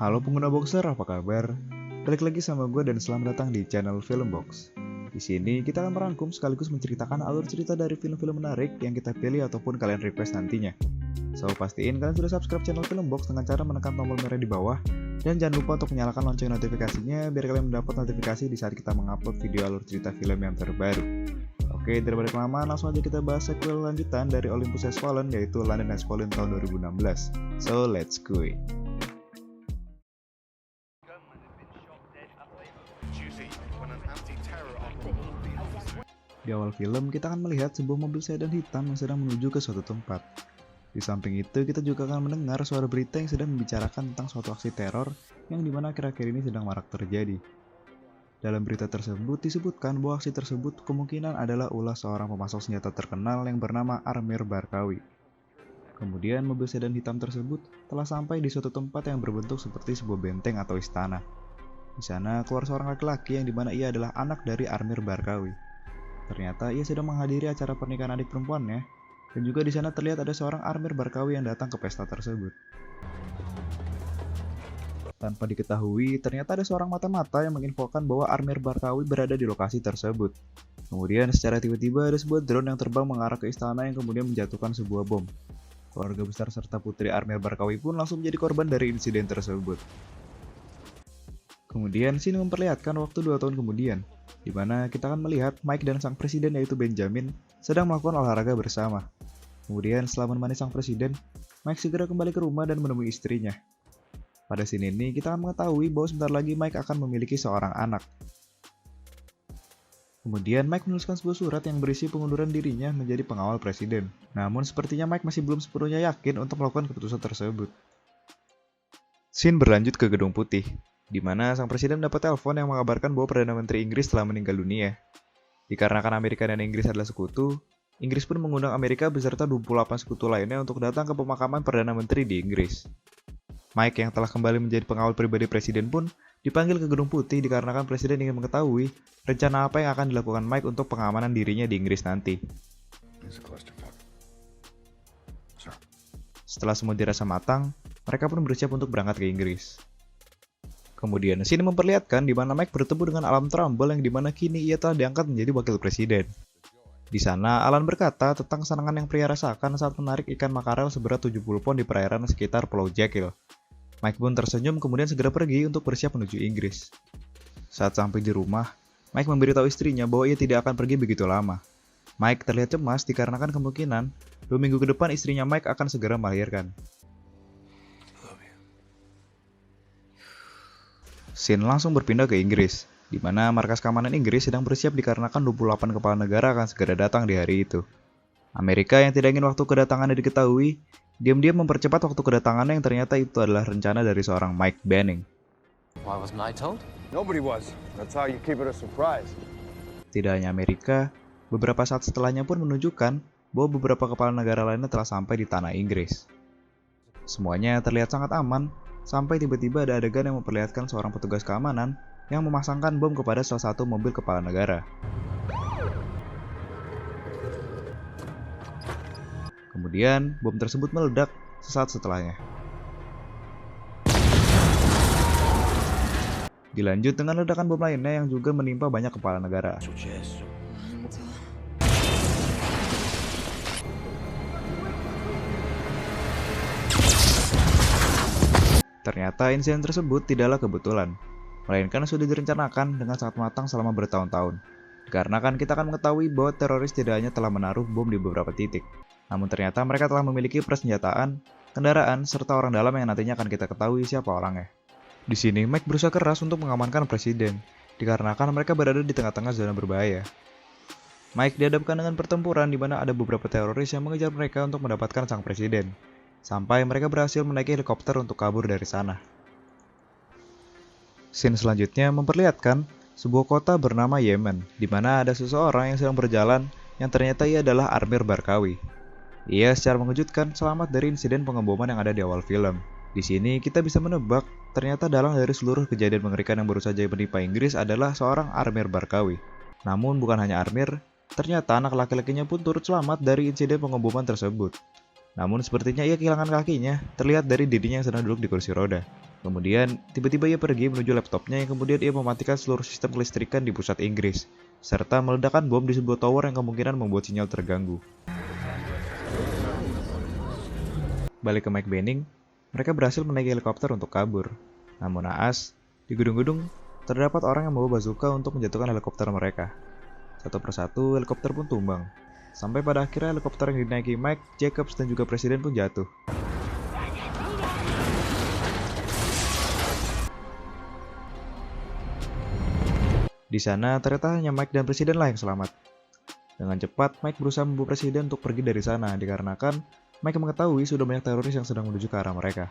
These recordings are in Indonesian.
Halo pengguna Boxer, apa kabar? Balik lagi sama gue dan selamat datang di channel Film Box. Di sini kita akan merangkum sekaligus menceritakan alur cerita dari film-film menarik yang kita pilih ataupun kalian request nantinya. So, pastiin kalian sudah subscribe channel Film Box dengan cara menekan tombol merah di bawah dan jangan lupa untuk menyalakan lonceng notifikasinya biar kalian mendapat notifikasi di saat kita mengupload video alur cerita film yang terbaru. Oke, daripada kelamaan, langsung aja kita bahas sequel lanjutan dari Olympus Has Fallen, yaitu London Has Fallen tahun 2016. So, let's go. Di awal film, kita akan melihat sebuah mobil sedan hitam yang sedang menuju ke suatu tempat. Di samping itu, kita juga akan mendengar suara berita yang sedang membicarakan tentang suatu aksi teror yang dimana akhir-akhir ini sedang marak terjadi. Dalam berita tersebut disebutkan bahwa aksi tersebut kemungkinan adalah ulah seorang pemasok senjata terkenal yang bernama Amir Barkawi. Kemudian mobil sedan hitam tersebut telah sampai di suatu tempat yang berbentuk seperti sebuah benteng atau istana. Di sana keluar seorang laki-laki yang dimana ia adalah anak dari Amir Barkawi. Ternyata ia sedang menghadiri acara pernikahan adik perempuannya, dan juga di sana terlihat ada seorang Amir Barkawi yang datang ke pesta tersebut. Tanpa diketahui, ternyata ada seorang mata-mata yang menginfokan bahwa Amir Barkawi berada di lokasi tersebut. Kemudian secara tiba-tiba ada sebuah drone yang terbang mengarah ke istana yang kemudian menjatuhkan sebuah bom. Keluarga besar serta putri Amir Barkawi pun langsung menjadi korban dari insiden tersebut. Kemudian scene memperlihatkan waktu 2 tahun kemudian, di mana kita akan melihat Mike dan sang presiden yaitu Benjamin sedang melakukan olahraga bersama. Kemudian setelah menemani sang presiden, Mike segera kembali ke rumah dan menemui istrinya. Pada scene ini kita akan mengetahui bahwa sebentar lagi Mike akan memiliki seorang anak. Kemudian Mike menuliskan sebuah surat yang berisi pengunduran dirinya menjadi pengawal presiden. Namun sepertinya Mike masih belum sepenuhnya yakin untuk melakukan keputusan tersebut. Scene berlanjut ke Gedung Putih, di mana sang presiden mendapat telepon yang mengabarkan bahwa Perdana Menteri Inggris telah meninggal dunia. Dikarenakan Amerika dan Inggris adalah sekutu, Inggris pun mengundang Amerika beserta 28 sekutu lainnya untuk datang ke pemakaman Perdana Menteri di Inggris. Mike yang telah kembali menjadi pengawal pribadi presiden pun dipanggil ke Gedung Putih dikarenakan presiden ingin mengetahui rencana apa yang akan dilakukan Mike untuk pengamanan dirinya di Inggris nanti. Setelah semua dirasa matang, mereka pun bersiap untuk berangkat ke Inggris. Kemudian scene memperlihatkan di mana Mike bertemu dengan Alan Trumbull yang dimana kini ia telah diangkat menjadi wakil presiden. Di sana, Alan berkata tentang kesenangan yang pria rasakan saat menarik ikan makarel seberat 70 pon di perairan sekitar Pulau Jekyll. Mike pun tersenyum kemudian segera pergi untuk bersiap menuju Inggris. Saat sampai di rumah, Mike memberitahu istrinya bahwa ia tidak akan pergi begitu lama. Mike terlihat cemas dikarenakan kemungkinan 2 minggu ke depan istrinya Mike akan segera melahirkan. Scene langsung berpindah ke Inggris, di mana markas keamanan Inggris sedang bersiap dikarenakan 28 kepala negara akan segera datang di hari itu. Amerika yang tidak ingin waktu kedatangannya diketahui, diam-diam mempercepat waktu kedatangannya yang ternyata itu adalah rencana dari seorang Mike Banning. Why wasn't I told? Nobody was. That's how you keep it a surprise. Tidak hanya Amerika, beberapa saat setelahnya pun menunjukkan bahwa beberapa kepala negara lainnya telah sampai di tanah Inggris. Semuanya terlihat sangat aman, sampai tiba-tiba ada adegan yang memperlihatkan seorang petugas keamanan yang memasangkan bom kepada salah satu mobil kepala negara. Kemudian, bom tersebut meledak sesaat setelahnya. Dilanjut dengan ledakan bom lainnya yang juga menimpa banyak kepala negara. Ternyata insiden tersebut tidaklah kebetulan, melainkan sudah direncanakan dengan sangat matang selama bertahun-tahun. Dikarenakan kita akan mengetahui bahwa teroris tidak hanya telah menaruh bom di beberapa titik, namun ternyata mereka telah memiliki persenjataan, kendaraan, serta orang dalam yang nantinya akan kita ketahui siapa orangnya. Di sini Mike berusaha keras untuk mengamankan presiden, dikarenakan mereka berada di tengah-tengah zona berbahaya. Mike dihadapkan dengan pertempuran di mana ada beberapa teroris yang mengejar mereka untuk mendapatkan sang presiden, sampai mereka berhasil menaiki helikopter untuk kabur dari sana. Scene selanjutnya memperlihatkan sebuah kota bernama Yemen, di mana ada seseorang yang sedang berjalan yang ternyata ia adalah Amir Barkawi. Ia secara mengejutkan selamat dari insiden pengeboman yang ada di awal film. Di sini kita bisa menebak ternyata dalang dari seluruh kejadian mengerikan yang baru saja menimpa Inggris adalah seorang Amir Barkawi. Namun bukan hanya Amir, ternyata anak laki-lakinya pun turut selamat dari insiden pengeboman tersebut. Namun sepertinya ia kehilangan kakinya, terlihat dari dirinya yang sedang duduk di kursi roda. Kemudian, tiba-tiba ia pergi menuju laptopnya yang kemudian ia mematikan seluruh sistem kelistrikan di pusat Inggris, serta meledakkan bom di sebuah tower yang kemungkinan membuat sinyal terganggu. Balik ke Mike Benning, mereka berhasil menaiki helikopter untuk kabur. Namun naas, di gedung-gedung, terdapat orang yang membawa bazooka untuk menjatuhkan helikopter mereka. Satu persatu, helikopter pun tumbang. Sampai pada akhirnya helikopter yang dinaiki Mike, Jacobs, dan juga Presiden pun jatuh. Di sana, ternyata hanya Mike dan Presiden lah yang selamat. Dengan cepat, Mike berusaha membawa Presiden untuk pergi dari sana, dikarenakan Mike mengetahui sudah banyak teroris yang sedang menuju ke arah mereka.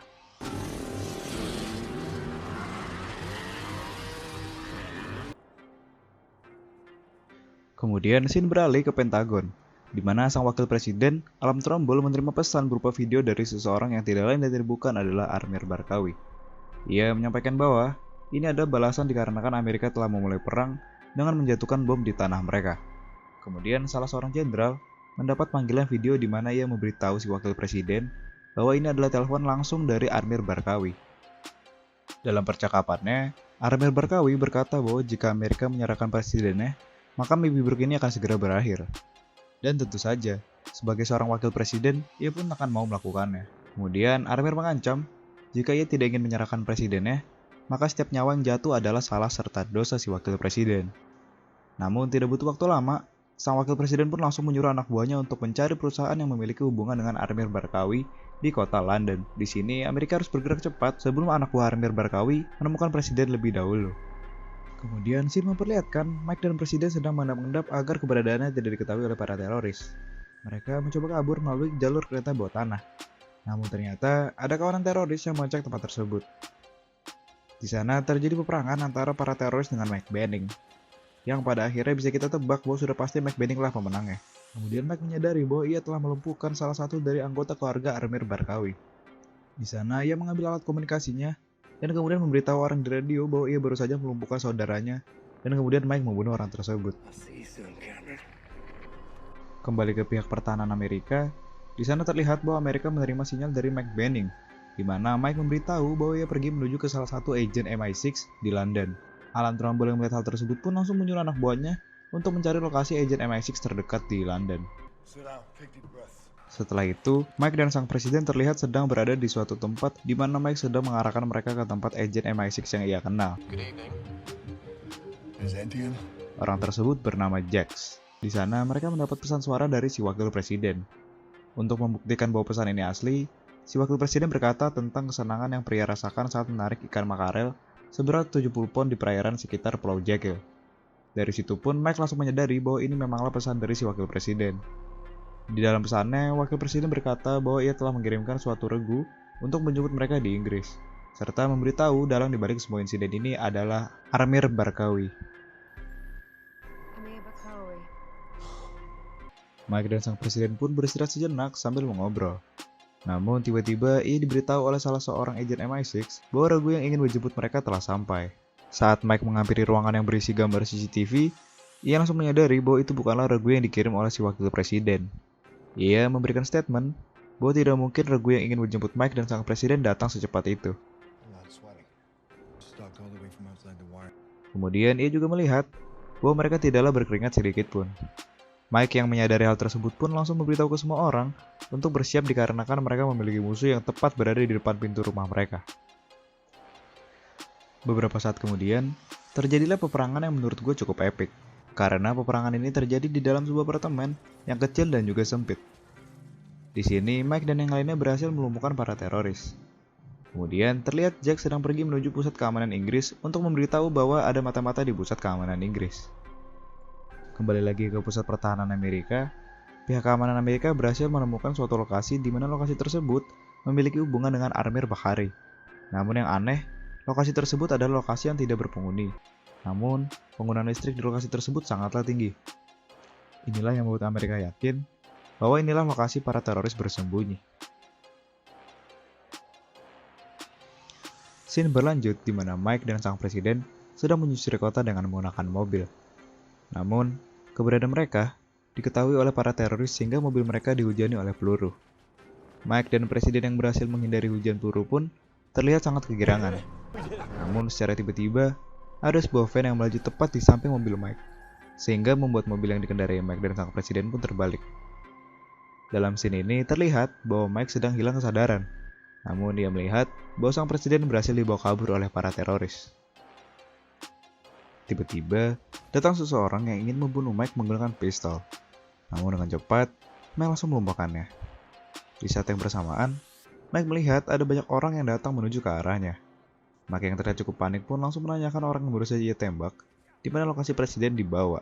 Kemudian, scene beralih ke Pentagon, di mana sang wakil presiden, Alam Trumbull, menerima pesan berupa video dari seseorang yang tidak lain dan tidak bukan adalah Amir Barkawi. Ia menyampaikan bahwa ini adalah balasan dikarenakan Amerika telah memulai perang dengan menjatuhkan bom di tanah mereka. Kemudian salah seorang jenderal mendapat panggilan video di mana ia memberitahu si wakil presiden bahwa ini adalah telepon langsung dari Amir Barkawi. Dalam percakapannya, Amir Barkawi berkata bahwa jika Amerika menyerahkan presidennya, maka mimpi buruk ini akan segera berakhir. Dan tentu saja, sebagai seorang wakil presiden, ia pun akan mau melakukannya. Kemudian Amir mengancam, jika ia tidak ingin menyerahkan presidennya, maka setiap nyawa yang jatuh adalah salah serta dosa si wakil presiden. Namun tidak butuh waktu lama, sang wakil presiden pun langsung menyuruh anak buahnya untuk mencari perusahaan yang memiliki hubungan dengan Amir Barkawi di kota London. Di sini, Amerika harus bergerak cepat sebelum anak buah Amir Barkawi menemukan presiden lebih dahulu. Kemudian, scene memperlihatkan Mike dan presiden sedang mengendap-endap agar keberadaannya tidak diketahui oleh para teroris. Mereka mencoba kabur melalui jalur kereta bawah tanah. Namun ternyata ada kawanan teroris yang mengecek tempat tersebut. Di sana terjadi peperangan antara para teroris dengan Mike Benning, yang pada akhirnya bisa kita tebak bahwa sudah pasti Mike Benning lah pemenangnya. Kemudian Mike menyadari bahwa ia telah melumpuhkan salah satu dari anggota keluarga Amir Barkawi. Di sana ia mengambil alat komunikasinya dan kemudian memberitahu orang di radio bahwa ia baru saja melumpuhkan saudaranya, dan kemudian Mike membunuh orang tersebut. Kembali ke pihak pertahanan Amerika, di sana terlihat bahwa Amerika menerima sinyal dari Mike Benning, di mana Mike memberitahu bahwa ia pergi menuju ke salah satu agen MI6 di London. Alan Trumbull yang melihat hal tersebut pun langsung menyuruh anak buahnya untuk mencari lokasi agen MI6 terdekat di London. Setelah itu, Mike dan sang presiden terlihat sedang berada di suatu tempat di mana Mike sedang mengarahkan mereka ke tempat agen MI6 yang ia kenal. Orang tersebut bernama Jax. Di sana mereka mendapat pesan suara dari si wakil presiden. Untuk membuktikan bahwa pesan ini asli, si wakil presiden berkata tentang kesenangan yang pria rasakan saat menarik ikan makarel seberat 70 pon di perairan sekitar Pulau Jekyll. Dari situ pun Mike langsung menyadari bahwa ini memanglah pesan dari si wakil presiden. Di dalam pesannya, wakil presiden berkata bahwa ia telah mengirimkan suatu regu untuk menjemput mereka di Inggris, serta memberitahu dalang dibalik semua insiden ini adalah Amir Barkawi. Mike dan sang presiden pun beristirahat sejenak sambil mengobrol. Namun tiba-tiba ia diberitahu oleh salah seorang agen MI6 bahwa regu yang ingin menjemput mereka telah sampai. Saat Mike menghampiri ruangan yang berisi gambar CCTV, ia langsung menyadari bahwa itu bukanlah regu yang dikirim oleh si wakil presiden. Ia memberikan statement bahwa tidak mungkin regu yang ingin menjemput Mike dan sang presiden datang secepat itu. Kemudian ia juga melihat bahwa mereka tidaklah berkeringat sedikit pun. Mike yang menyadari hal tersebut pun langsung memberitahu ke semua orang untuk bersiap dikarenakan mereka memiliki musuh yang tepat berada di depan pintu rumah mereka. Beberapa saat kemudian, terjadilah peperangan yang menurut gue cukup epik. Karena peperangan ini terjadi di dalam sebuah apartemen yang kecil dan juga sempit. Di sini, Mike dan yang lainnya berhasil melumpuhkan para teroris. Kemudian, terlihat Jack sedang pergi menuju pusat keamanan Inggris untuk memberitahu bahwa ada mata-mata di pusat keamanan Inggris. Kembali lagi ke pusat pertahanan Amerika, pihak keamanan Amerika berhasil menemukan suatu lokasi di mana lokasi tersebut memiliki hubungan dengan Amir Barkawi. Namun yang aneh, lokasi tersebut adalah lokasi yang tidak berpenghuni. Namun, penggunaan listrik di lokasi tersebut sangatlah tinggi. Inilah yang membuat Amerika yakin bahwa inilah lokasi para teroris bersembunyi. Scene berlanjut di mana Mike dan sang presiden sedang menyusuri kota dengan menggunakan mobil. Namun, keberadaan mereka diketahui oleh para teroris sehingga mobil mereka dihujani oleh peluru. Mike dan presiden yang berhasil menghindari hujan peluru pun terlihat sangat kegirangan. Namun secara tiba-tiba, ada sebuah van yang melaju tepat di samping mobil Mike, sehingga membuat mobil yang dikendarai Mike dan sang presiden pun terbalik. Dalam scene ini terlihat bahwa Mike sedang hilang kesadaran, namun dia melihat bahwa sang presiden berhasil dibawa kabur oleh para teroris. Tiba-tiba, datang seseorang yang ingin membunuh Mike menggunakan pistol. Namun dengan cepat, Mike langsung melumpahkannya. Di saat yang bersamaan, Mike melihat ada banyak orang yang datang menuju ke arahnya. Mike yang terlihat cukup panik pun langsung menanyakan orang yang baru saja ia tembak, di mana lokasi presiden dibawa.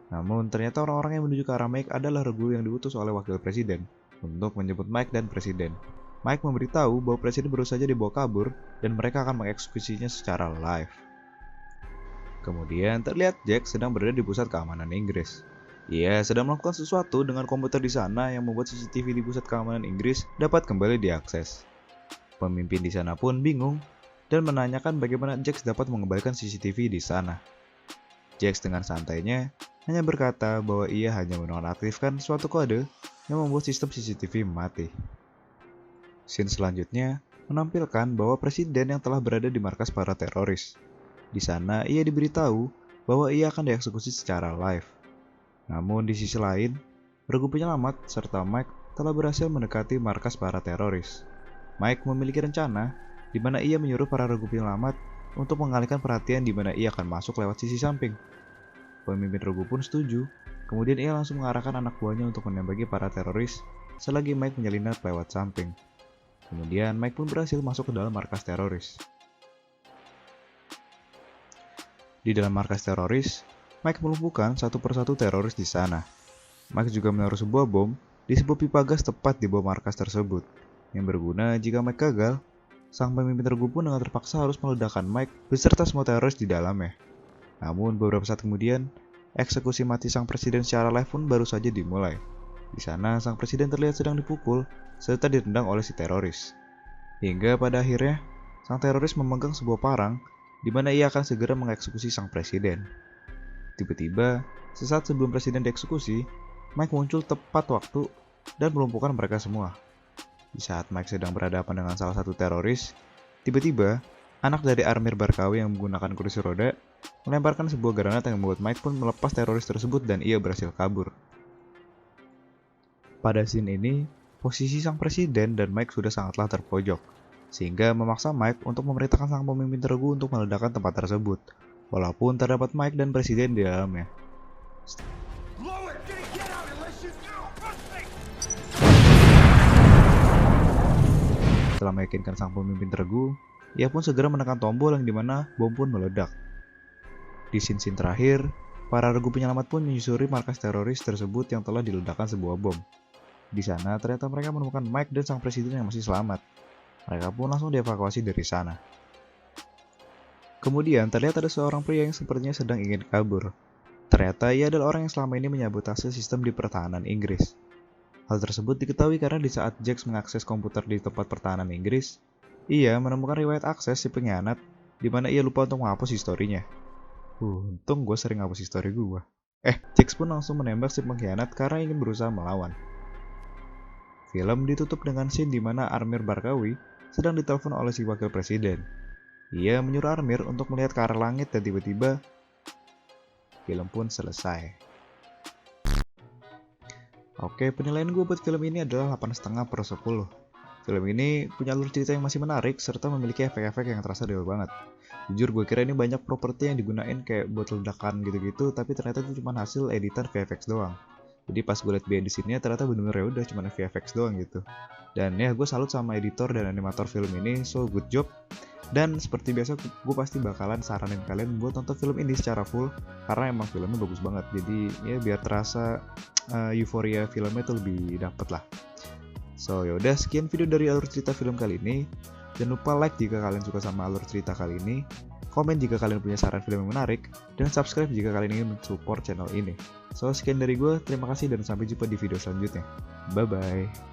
Namun ternyata orang-orang yang menuju ke arah Mike adalah regu yang diutus oleh wakil presiden untuk menjemput Mike dan presiden. Mike memberitahu bahwa presiden baru saja dibawa kabur dan mereka akan mengeksekusinya secara live. Kemudian terlihat Jack sedang berada di pusat keamanan Inggris. Ia sedang melakukan sesuatu dengan komputer di sana yang membuat CCTV di pusat keamanan Inggris dapat kembali diakses. Pemimpin di sana pun bingung dan menanyakan bagaimana Jax dapat mengembalikan CCTV di sana. Jax dengan santainya hanya berkata bahwa ia hanya menonaktifkan suatu kode yang membuat sistem CCTV mati. Scene selanjutnya menampilkan bahwa presiden yang telah berada di markas para teroris. Di sana ia diberitahu bahwa ia akan dieksekusi secara live. Namun di sisi lain, regu penyelamat serta Mike telah berhasil mendekati markas para teroris. Mike memiliki rencana di mana ia menyuruh para regu penyelamat untuk mengalihkan perhatian di mana ia akan masuk lewat sisi samping. Pemimpin regu pun setuju, kemudian ia langsung mengarahkan anak buahnya untuk menembaki para teroris selagi Mike menyelinap lewat samping. Kemudian Mike pun berhasil masuk ke dalam markas teroris. Di dalam markas teroris, Mike melumpuhkan satu persatu teroris di sana. Mike juga menaruh sebuah bom di sebuah pipa gas tepat di bawah markas tersebut, yang berguna jika Mike gagal. Sang pemimpin regu pun dengan terpaksa harus meledakkan Mike beserta semua teroris di dalamnya. Namun beberapa saat kemudian, eksekusi mati sang presiden secara live pun baru saja dimulai. Di sana sang presiden terlihat sedang dipukul serta ditendang oleh si teroris. Hingga pada akhirnya, sang teroris memegang sebuah parang di mana ia akan segera mengeksekusi sang presiden. Tiba-tiba, sesaat sebelum presiden dieksekusi, Mike muncul tepat waktu dan melumpuhkan mereka semua. Di saat Mike sedang berhadapan dengan salah satu teroris, tiba-tiba anak dari Armir Barkawi yang menggunakan kursi roda melemparkan sebuah granat yang membuat Mike pun melepas teroris tersebut dan ia berhasil kabur. Pada scene ini, posisi sang presiden dan Mike sudah sangatlah terpojok, sehingga memaksa Mike untuk memerintahkan sang pemimpin regu untuk meledakkan tempat tersebut, walaupun terdapat Mike dan presiden di dalamnya. Setelah meyakinkan sang pemimpin regu, ia pun segera menekan tombol yang dimana bom pun meledak. Di scene terakhir, para regu penyelamat pun menyusuri markas teroris tersebut yang telah diledakkan sebuah bom. Di sana ternyata mereka menemukan Mike dan sang presiden yang masih selamat. Mereka pun langsung dievakuasi dari sana. Kemudian terlihat ada seorang pria yang sepertinya sedang ingin kabur. Ternyata ia adalah orang yang selama ini menyabotase sistem di pertahanan Inggris. Hal tersebut diketahui karena di saat Jax mengakses komputer di tempat pertahanan Inggris, ia menemukan riwayat akses si pengkhianat di mana ia lupa untuk menghapus historinya. Untung gue sering hapus histori gue. Jax pun langsung menembak si pengkhianat karena ingin berusaha melawan. Film ditutup dengan scene di mana Armir Barkawi sedang ditelepon oleh si wakil presiden. Ia menyuruh Armir untuk melihat ke arah langit dan tiba-tiba film pun selesai. Oke, penilaian gue buat film ini adalah 8,5/10. Film ini punya alur cerita yang masih menarik serta memiliki efek-efek yang terasa real banget. Jujur gue kira ini banyak properti yang digunain kayak buat ledakan gitu-gitu, tapi ternyata itu cuma hasil editan VFX doang. Jadi pas gue liat behind the scene-nya ternyata bener-bener ya udah cuma VFX doang gitu. Dan ya gue salut sama editor dan animator film ini, so good job. Dan seperti biasa gue pasti bakalan saranin kalian buat nonton film ini secara full karena emang filmnya bagus banget. Jadi ya biar terasa euforia filmnya tuh lebih dapet lah. So yaudah, sekian video dari alur cerita film kali ini. Jangan lupa like jika kalian suka sama alur cerita kali ini, komen jika kalian punya saran film yang menarik, dan subscribe jika kalian ingin mensupport channel ini. So sekian dari gue, terima kasih dan sampai jumpa di video selanjutnya. Bye bye.